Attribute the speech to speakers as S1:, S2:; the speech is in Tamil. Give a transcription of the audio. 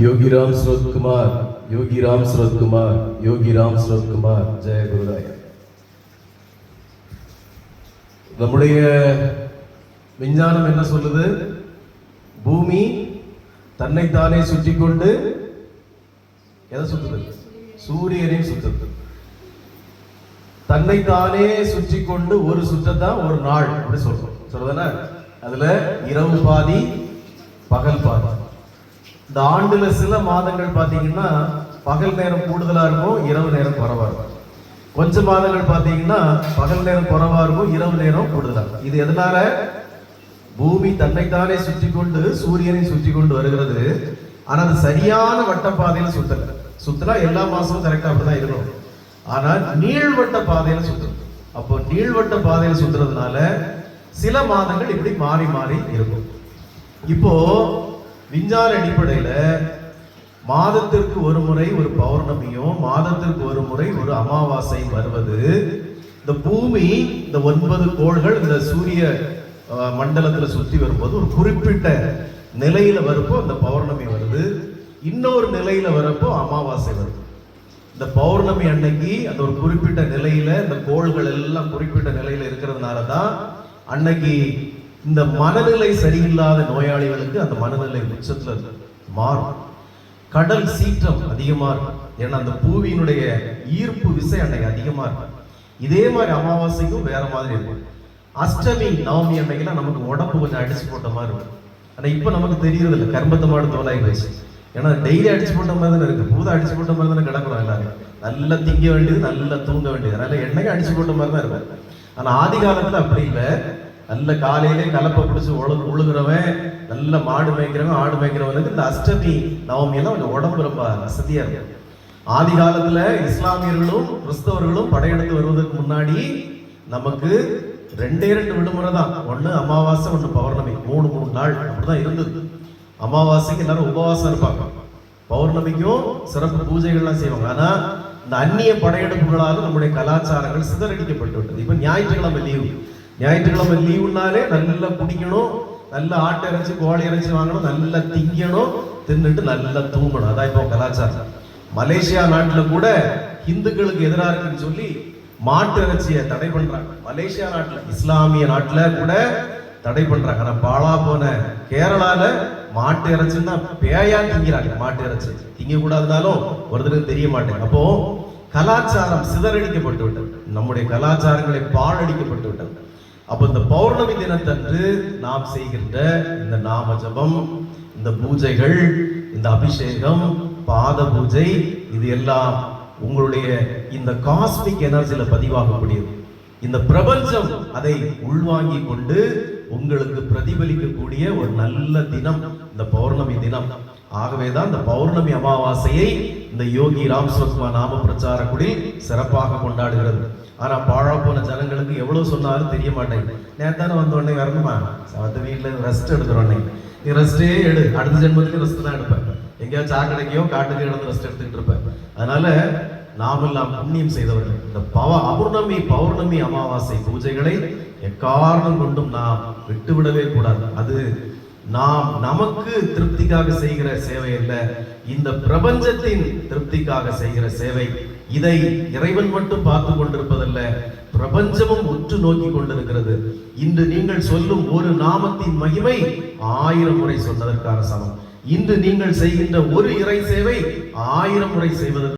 S1: योगीराम सुरत कुमार, योगीराम सुरत कुमार, योगीराम सुरत कुमार. जय गुरुराय. நம்முடைய விஞ்ஞானம் என்ன சொல்லுது? பூமி தன்னைத்தானே சுற்றி கொண்டு எதை சுத்துது? சூரியனை சுத்துது. தன்னைத்தானே சுற்றி கொண்டு ஒரு சுற்றத்தான் ஒரு நாள் அப்படி சொல்றோம். சொல்றதுன்னா அதுல இரவு பாதி பகல் பாதி. இந்த ஆண்டுல சில மாதங்கள் பாத்தீங்கன்னா பகல் நேரம் கூடுதலா இருக்கும், இரவு நேரம் குறைவா இருக்கும். கொஞ்சம் மாதங்கள் பாத்தீங்கன்னா பகல் நேரம் குறைவா இருக்கும், இரவு நேரம் கூடுதலா இருக்கும். இது எதனால? பூமி தன்னைத்தானே சுற்றி கொண்டு சூரியனை சுற்றி கொண்டு வருகிறது. ஆனா அது சரியான வட்ட பாதையில சுத்தல எல்லா மாசமும் கரெக்டா அப்படிதான் இருக்கணும். ஆனா நீள்வட்ட பாதையில சுத்தணும். அப்போ நீள்வட்ட பாதையில சுத்துறதுனால சில மாதங்கள் இப்படி மாறி மாறி இருக்கும். இப்போ விஞ்ஞான அடிப்படையில மாதத்திற்கு ஒரு முறை ஒரு பௌர்ணமியும் மாதத்திற்கு ஒரு முறை ஒரு அமாவாசை வருவது, இந்த பூமி இந்த 9 கோள்கள் இந்த சூரிய மண்டலத்துல சுற்றி வரும்போது ஒரு குறிப்பிட்ட நிலையில வரப்போ அந்த பௌர்ணமி வருது, இன்னொரு நிலையில வரப்போ அமாவாசை வருது. இந்த பௌர்ணமி அன்னைக்கு அந்த ஒரு குறிப்பிட்ட நிலையில இந்த கோள்கள் எல்லாம் குறிப்பிட்ட நிலையில இருக்கிறதுனாலதான் அன்னைக்கு இந்த மனநிலை சரியில்லாத நோயாளிகளுக்கு அந்த மனநிலை உச்சத்துல மாறும். கடல் சீற்றம் அதிகமா இருக்கும். ஏன்னா அந்த பூவியினுடைய ஈர்ப்பு விசை அன்னைக்கு அதிகமா இருக்கும். இதே மாதிரி அமாவாசைக்கும் வேற மாதிரி இருக்கும். அஷ்டமி நவமி அன்னைக்குலாம் நமக்கு உடம்பு கொஞ்சம் அடிச்சு போட்ட மாதிரி இருக்கும். ஆனா இப்ப நமக்கு தெரியறது இல்லை, கர்மத்தை மாடு தோலாகி போச்சு. ஏன்னா டெய்லி அடிச்சு போட்ட மாதிரி தானே இருக்கு, பூதா அடிச்சு போட்ட மாதிரி தானே கிடக்குறோம் எல்லாரும். நல்லா திங்க வேண்டியது, நல்லா தூங்க வேண்டியது, அதனால என்னைக்கு அடிச்சு போட்ட மாதிரி தான் இருக்கும். ஆனா ஆதி காலத்துல அப்படி இல்லை. நல்ல காலையிலே கலப்பை பிடிச்சி உழுகிறவன், நல்ல மாடு மேய்க்கிறவன், ஆடு மேய்க்கிறவனுக்கு இந்த அஷ்டமி நவமி எல்லாம் கொஞ்சம் உடம்பு ரொம்ப வசதியா இருக்கும். ஆதி காலத்துல இஸ்லாமியர்களும் கிறிஸ்தவர்களும் படையெடுத்து வருவதற்கு முன்னாடி நமக்கு 2 விடுமுறை தான். ஒண்ணு அமாவாசை, ஒண்ணு பௌர்ணமி. 3 நாள் அப்படிதான் இருந்தது. அமாவாசைக்கு எல்லாரும் உபவாசம் இருப்பாங்க, பௌர்ணமிக்கும் சிறப்பு பூஜைகள்லாம் செய்வாங்க. ஆனா இந்த அந்நிய படையெடுப்புகளால் நம்முடைய கலாச்சாரங்கள் சிதறடிக்கப்பட்டு விட்டது. இப்ப ஞாயிற்றுக்கிழமை லீவு. ஞாயிற்றுக்கிழமை லீவுனாலே நல்லா குடிக்கணும், நல்ல ஆட்டை இறைச்சி கோழி இறைச்சி வாங்கணும், நல்லா திங்கணும், தின்னுட்டு நல்லா தூங்கணும். அதான் இப்போ கலாச்சாரம். மலேசியா நாட்டுல கூட இந்துக்களுக்கு எதிராக இருக்குன்னு சொல்லி மாட்டு இறைச்சியை தடை பண்றாங்க. மலேசியா நாட்டுல, இஸ்லாமிய நாட்டுல கூட தடை பண்றாங்க. ஆனா பாலா போன கேரளால மாட்டு இறைச்சின்னா பேயா திங்கிறாங்க. மாட்டு இறைச்சி திங்க கூடாதுனாலும் ஒருத்தருக்கு தெரிய மாட்டேங்க. அப்போ கலாச்சாரம் சிதறடிக்கப்பட்டு விட்டது, நம்முடைய கலாச்சாரங்களை பாழடிக்கப்பட்டு விட்டது. அப்ப இந்த பௌர்ணமி தினத்தன்று நாம் செய்கின்ற இந்த நாம ஜபம், இந்த பூஜைகள், இந்த அபிஷேகம், பாத பூஜை, இது எல்லாம் உங்களுடைய இந்த காஸ்மிக் எனர்ஜியில பதிவாகக்கூடியது. இந்த பிரபஞ்சம் அதை உள்வாங்கி கொண்டு உங்களுக்கு பிரதிபலிக்கக்கூடிய ஒரு நல்ல தினம் இந்த பௌர்ணமி தினம். ஆகவேதான் இந்த பௌர்ணமி அமாவாசையை இந்த யோகி ராம் சுரத்குமார் நாம பிரச்சார குடில் சிறப்பாக கொண்டாடுகிறது. ஆனா பாழா போன ஜனங்களுக்கு எவ்வளவு சொன்னாலும் தெரிய மாட்டேங்குது. நேத்தானே வந்த உடனே வரணுமா, சவத்த வீட்டுல ரெஸ்ட் எடுக்கிறோம். நீ ரெஸ்டே எடு, அடுத்த ஜென்மத்துக்கு ரெஸ்ட் தான் எடுப்பேன். எங்கேயாவது சாக்கடைக்கையோ காட்டுக்கு இடந்து ரெஸ்ட் எடுத்துக்கிட்டு இருப்பேன். அதனால நாமெல்லாம் புண்ணியம் செய்தவர்கள் இந்த பௌர்ணமி அமாவாசை பூஜைகளை எக்காரணம் கொண்டும் நாம் விட்டுவிடவே கூடாது. அது நாம் நமக்கு திருப்திக்காக செய்கிற சேவை அல்ல, இந்த பிரபஞ்சத்தின் திருப்திக்காக செய்கிற சேவை. இதை இறைவன் மட்டும் பார்த்து கொண்டிருப்பதல்ல, பிரபஞ்சமும் உற்று நோக்கி கொண்டிருக்கிறது. இன்று நீங்கள் சொல்லும் ஒரு நாமத்தின் மகிமை 1000 முறை சொன்னதற்கான சமம். இன்று நீங்கள் செய்கின்ற ஒரு இறை சேவை 1000 முறை செய்வதற்கு